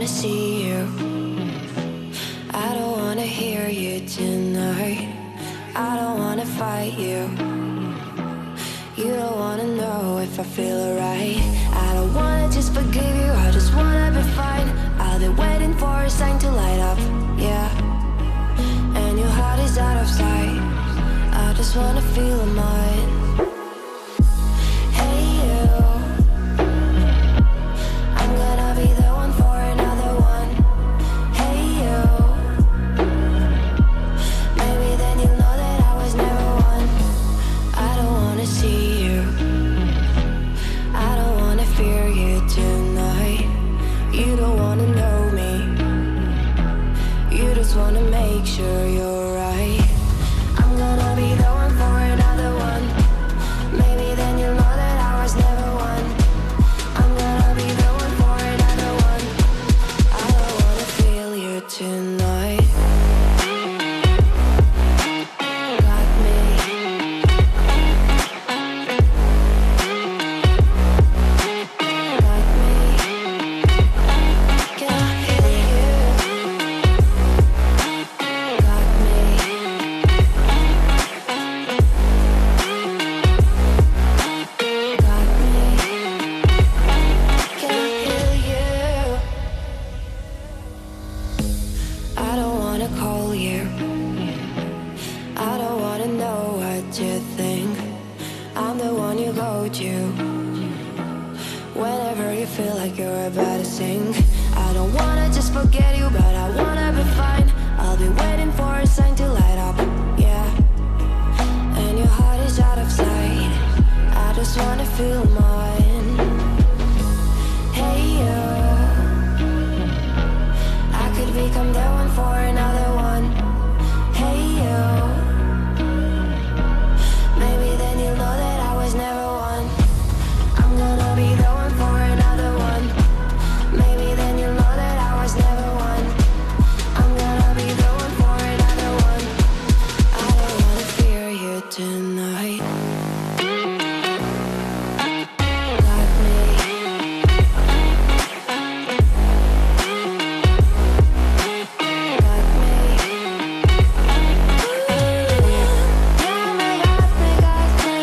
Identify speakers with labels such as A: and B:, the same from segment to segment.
A: wanna see you. I don't wanna hear you tonight. I don't wanna fight you. You don't wanna know if I feel alright. I don't wanna just forgive you, I just wanna be fine. I'll be waiting for a sign to light up, yeah. And your heart is out of sight. I just wanna feel mine. Hey you, I'm gonna be the one for another one. Hey you, maybe then you'll know that I was never one. I don't wanna see you, I don't wanna fear you tonight. You don't wanna know me, you just wanna make sure you're right. I'm gonna be the one for another one. Maybe then you'll know that I was never one. I'm gonna be the one for another one. I don't wanna feel you tonight. Got me. Got me. Can I hear you? Got me. Got me. Can I hear you? I don't wanna call you. I don't wanna know what you think. I'm the one you go to whenever you feel like you're about to sink. I don't wanna just forget you, but I wanna be fine. I'll be waiting for a sign to light up, yeah. And your heart is out of sight. I just wanna feel mine. Hey you, I could become the one for another one. Hey you, maybe then you'll know that I was never one. I'm gonna be the one for another one. Maybe then you'll know that I was never one. I'm gonna be the one for another one. I don't wanna fear you tonight. Got me. Got me. Got me, got me, got me.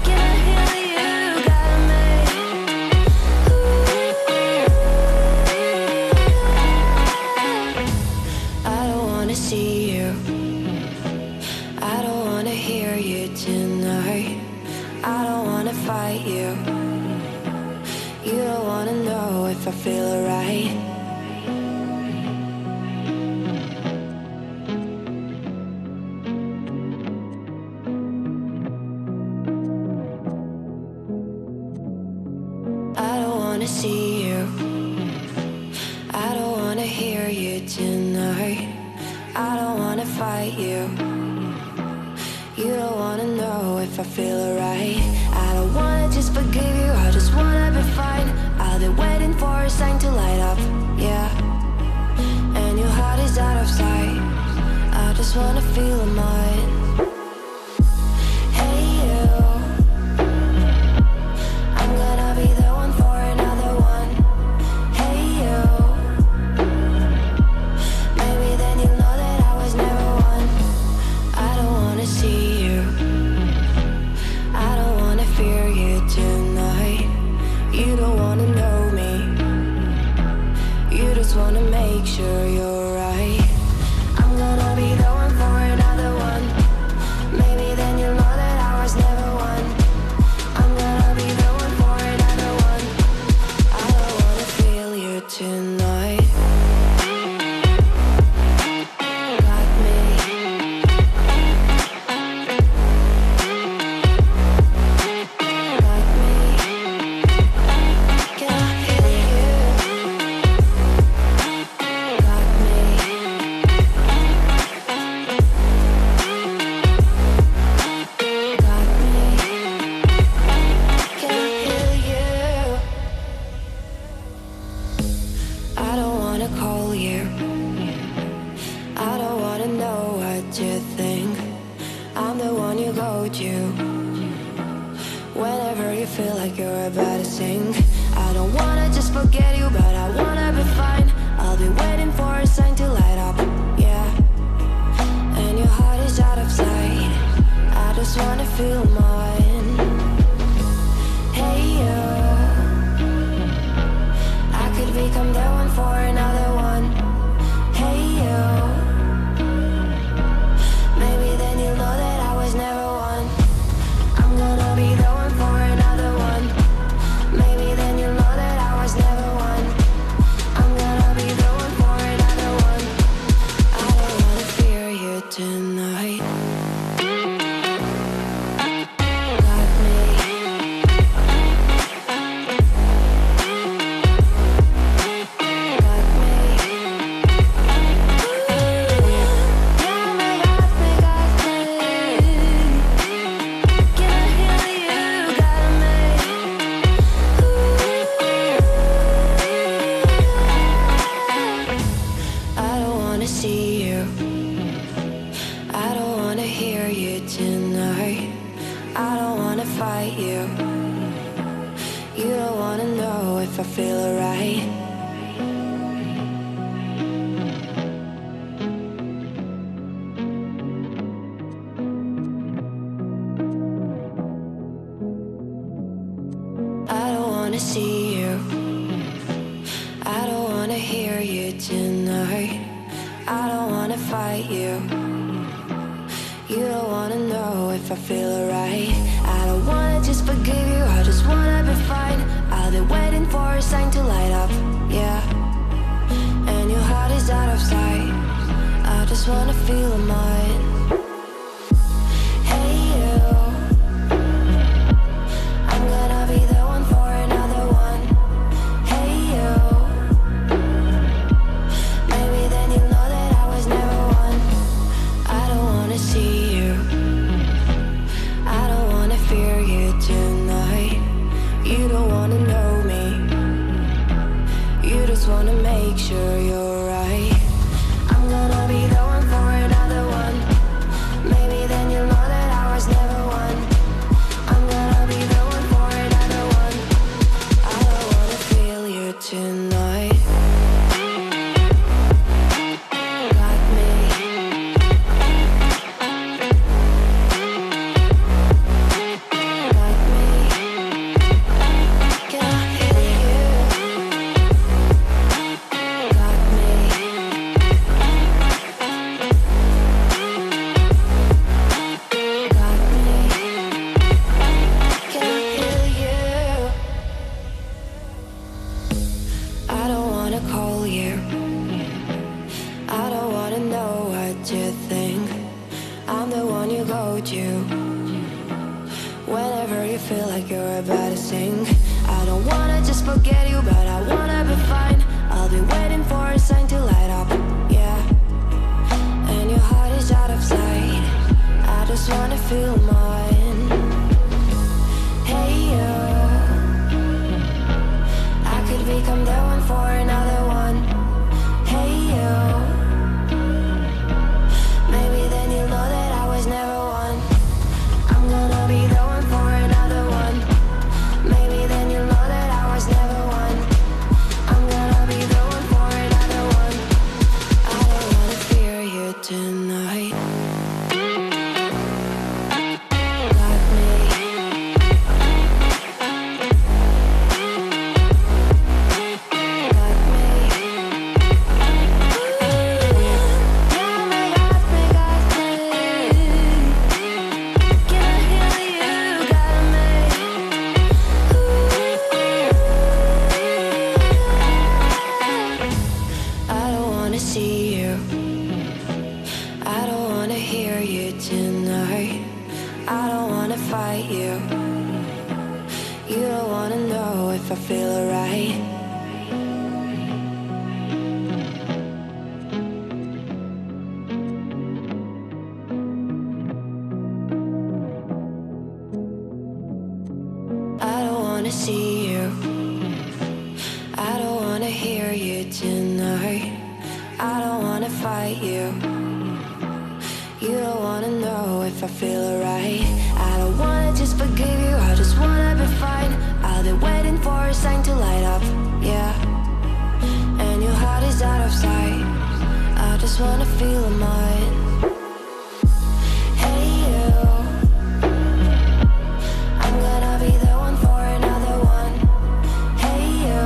A: Can I hear you? Got me. I don't wanna see you. I don't wanna hear you tonight. I don't wanna fight you. You don't wanna know if I feel alright. I don't wanna see you. I don't wanna hear you tonight. I don't wanna fight you. You don't wanna know if I feel alright. I don't wanna just forgive you, I just wanna be fine. I'll be waiting for a sign to light up, yeah. And your heart is out of sight. I just wanna feel mine. Hey you, I'm gonna be the one for another one. Hey you, maybe then you'll know that I was never one. I don't wanna see you, I don't wanna fear you tonight. You don't wanna know me, you just wanna make sure you're right. I'm gonna be the one for another one. Maybe then you'll know that I was never one. I'm gonna be the one for another one. I don't wanna feel you tonight. Got me. Got me. Can I hear you? Got me. Got me. Can I hear you? I don't wanna call you. I don't wanna know what you think. I'm the one you go to whenever you feel like you're about to sink. I don't wanna just forget you, I feel alright. I don't wanna see you, I don't wanna hear you tonight. I don't wanna fight you, you don't wanna know if I feel alright. I don't wanna just forgive you, I just wanna be fine. I've been waiting for a sign to light up, yeah. And your heart is out of sight, I just wanna feel mine. Hey you, I'm gonna be the one for another one. Hey you, maybe then you'll know that I was never one. I don't wanna see you, I don't wanna fear you tonight. You don't wanna know me, you just wanna make sure you're right. I'm gonna be the one for another one. Maybe then you'll know that I was never one. I'm gonna be the one for another one. I don't wanna feel you tonight. Got me. Got me. Can I feel you? Got me. Got me. Can I feel you? I don't wanna call you, I don't wanna know what you think. I'm the one you go to whenever you feel like you're about to sink. I don't wanna just forget you, but I wanna be fine. I'll be waiting for a sign to light up, yeah. And your heart is out of sight, I just wanna feel mine. Hey you, I could become the one for another one. Hey you, maybe then you'll know that I was never one. I'm gonna be the one for another one. Maybe then you'll know that I was never one. I'm gonna be the one for another one. I don't wanna fear you tonight. Got me. Got me. Got me, got me, got me. Can I hear you? Got me. I don't wanna see you, I don't wanna hear you tonight. I don't wanna fight you, you don't wanna know if I feel alright. I don't wanna see you, I don't wanna hear you tonight. I don't wanna fight you, you don't wanna know if I feel alright. I don't wanna just forgive you, I just wanna be fine. I've been waiting for a sign to light up, yeah. And your heart is out of sight, I just wanna feel mine. Hey you, I'm gonna be the one for another one. Hey you,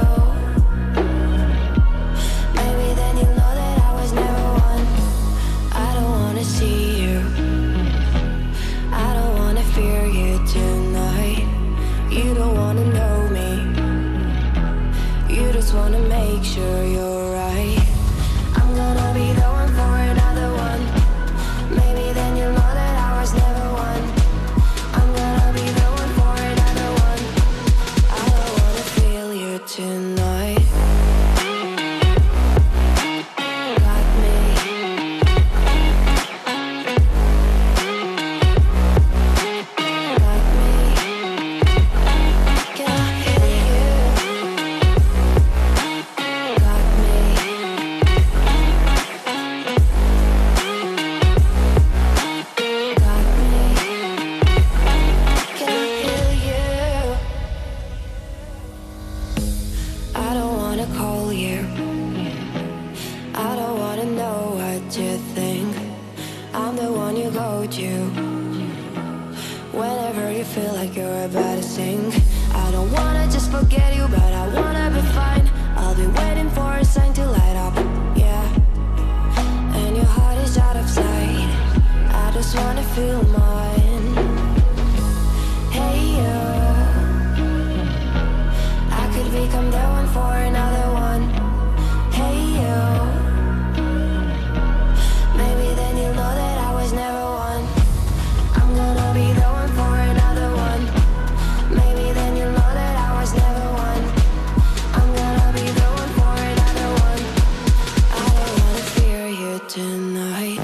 A: maybe then you'll know that I was never one. I don't wanna see you, I don't wanna fear you tonight. You don't wanna know me, you just wanna make sure you're right. I'm gonna be the one for another one. Maybe then you'll know that I was never one. I'm gonna be the one for another one. I don't wanna feel you tonight. Got me. Got me. Can I feel you? Got me. Got me. Can I feel you? wanna call you. I don't wanna know what you think. I'm the one you go to whenever you feel like you're about to sink. I don't wanna just forget you, but I wanna be fine. I'll be waiting for a sign to light up, yeah. And your heart is out of sight. I just wanna feel mine. Hey you, I could become the one for another one. Hey you, maybe then you'll know that I was never one. I'm gonna be the one for another one. Maybe then you'll know that I was never one. I'm gonna be the one for another one. I don't wanna fear you tonight.